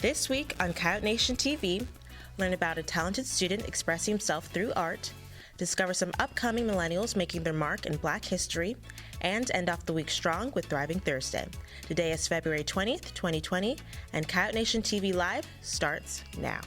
This week on Coyote Nation TV, learn about a talented student expressing himself through art, discover some upcoming millennials making their mark in Black history, and end off the week strong with Thriving Thursday. Today is February 20th, 2020, and Coyote Nation TV Live starts now.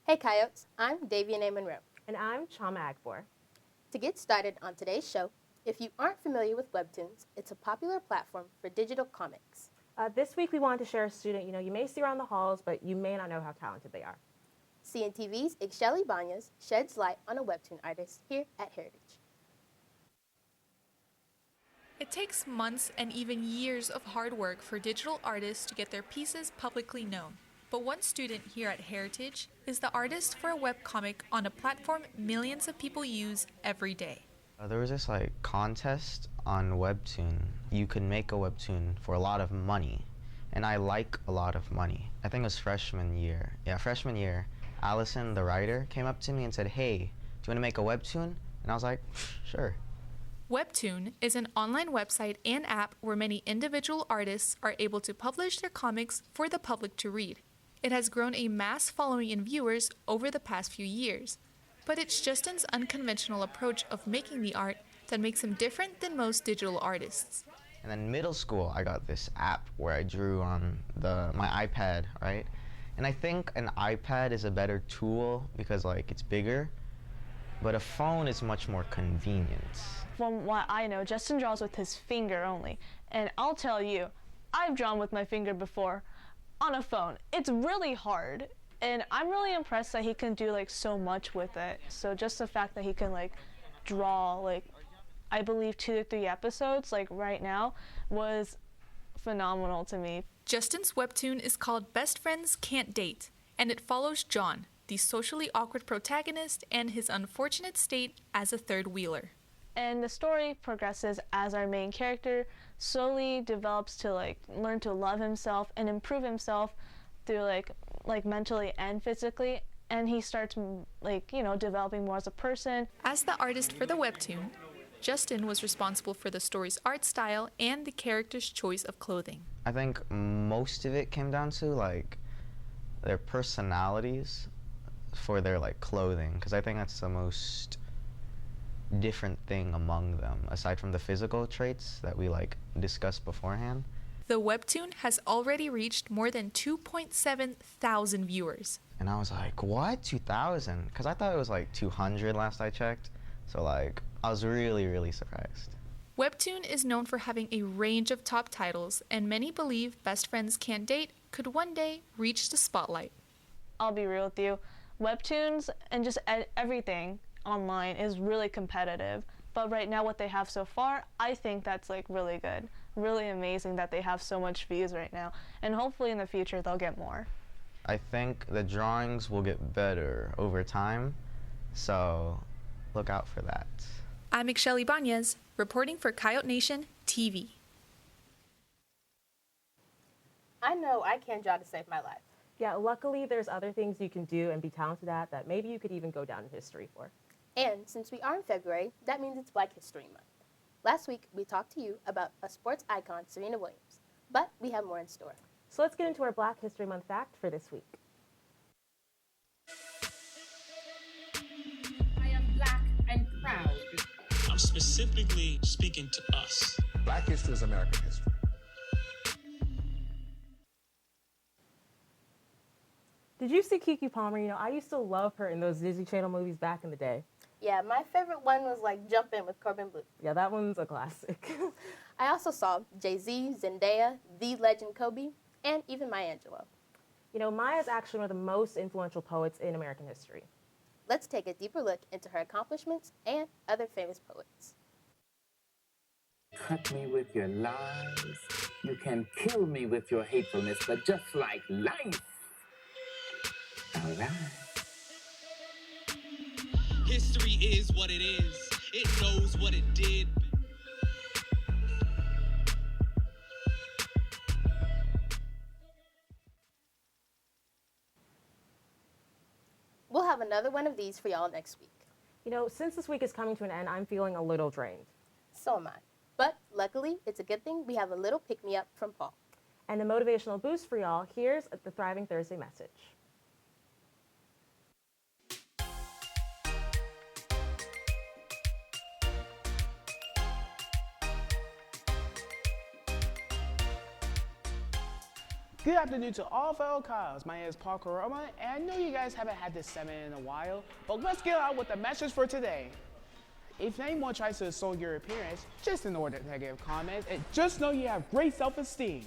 Hey Coyotes, I'm Davian A. Monroe. And I'm Chama Agbor. To get started on today's show, if you aren't familiar with Webtoons, it's a popular platform for digital comics. This week we wanted to share a student you may see around the halls, but you may not know how talented they are. CNTV's Ixchel Ibanez sheds light on a Webtoon artist here at Heritage. It takes months and even years of hard work for digital artists to get their pieces publicly known. But one student here at Heritage is the artist for a webcomic on a platform millions of people use every day. There was this contest on Webtoon. You could make a Webtoon for a lot of money, and I like a lot of money. I think it was freshman year. Yeah, freshman year. Allison, the writer, came up to me and said, "Hey, do you want to make a Webtoon?" And I was like, "Sure." Webtoon is an online website and app where many individual artists are able to publish their comics for the public to read. It has grown a mass following in viewers over the past few years, but it's Justin's unconventional approach of making the art that makes him different than most digital artists. And then middle school, I got this app where I drew on my iPad, right? And I think an iPad is a better tool because it's bigger, but a phone is much more convenient. From what I know, Justin draws with his finger only, and I'll tell you, I've drawn with my finger before. On a phone. It's really hard, and I'm really impressed that he can do so much with it. So just the fact that he can draw I believe 2 to 3 episodes right now was phenomenal to me. Justin's webtoon is called Best Friends Can't Date, and it follows John, the socially awkward protagonist, and his unfortunate state as a third wheeler. And the story progresses as our main character slowly develops to learn to love himself and improve himself through mentally and physically, and he starts developing more as a person. As the artist for the webtoon, Justin was responsible for the story's art style and the character's choice of clothing. I think most of it came down to their personalities for their clothing, because I think that's the most different thing among them, aside from the physical traits that we discussed beforehand. The webtoon has already reached more than 2.7 thousand viewers. And I was like, what? 2,000? Because I thought it was 200 last I checked. So I was really, really surprised. Webtoon is known for having a range of top titles, and many believe Best Friends Can't Date could one day reach the spotlight. I'll be real with you. Webtoons and just everything online is really competitive, but right now what they have so far, I think that's really good. Really amazing that they have so much views right now, and hopefully in the future they'll get more. I think the drawings will get better over time, so look out for that. I'm Ixchel Ibanez, reporting for Coyote Nation TV. I know I can draw to save my life. Yeah, luckily there's other things you can do and be talented at that maybe you could even go down in history for. And since we are in February, that means it's Black History Month. Last week, we talked to you about a sports icon, Serena Williams, but we have more in store. So let's get into our Black History Month fact for this week. I am black and proud. I'm specifically speaking to us. Black history is American history. Did you see Keke Palmer? I used to love her in those Disney Channel movies back in the day. Yeah, my favorite one was Jump In with Corbin Blue. Yeah, that one's a classic. I also saw Jay-Z, Zendaya, The Legend Kobe, and even Maya Angelou. Maya's actually one of the most influential poets in American history. Let's take a deeper look into her accomplishments and other famous poets. Cut me with your lies. You can kill me with your hatefulness, but just like life. All right. History is what it is. It knows what it did. We'll have another one of these for y'all next week. You know, since this week is coming to an end, I'm feeling a little drained. So am I. But luckily, it's a good thing we have a little pick-me-up from Paul. And the motivational boost for y'all, here's the Thriving Thursday message. Good afternoon to all fellow Kyles. My name is Paul Karoma, and I know you guys haven't had this segment in a while, but let's get on with the message for today. If anyone tries to insult your appearance, just ignore the negative comments and just know you have great self-esteem.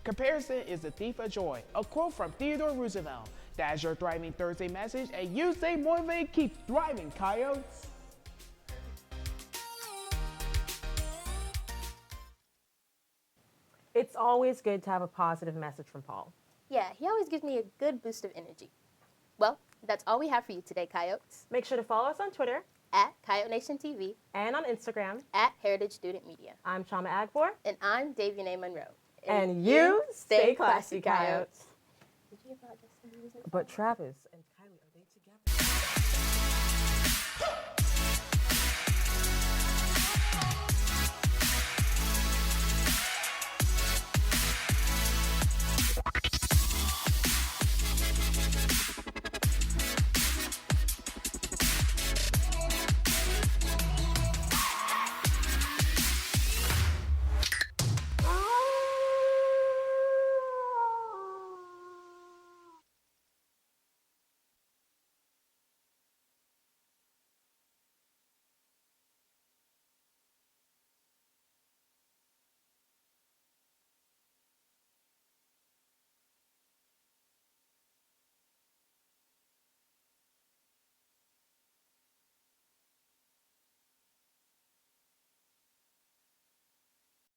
Comparison is the thief of joy, a quote from Theodore Roosevelt. That's your Thriving Thursday message, and you stay motivated, keep thriving, Coyotes. It's always good to have a positive message from Paul. Yeah, he always gives me a good boost of energy. Well, that's all we have for you today, Coyotes. Make sure to follow us on Twitter at Coyote Nation TV and on Instagram at Heritage Student Media. I'm Chama Agbor. And I'm Davian A. Monroe. And you stay classy, Coyotes. Did you hear about Justin Bieber's? But Travis and Kylie, are they together?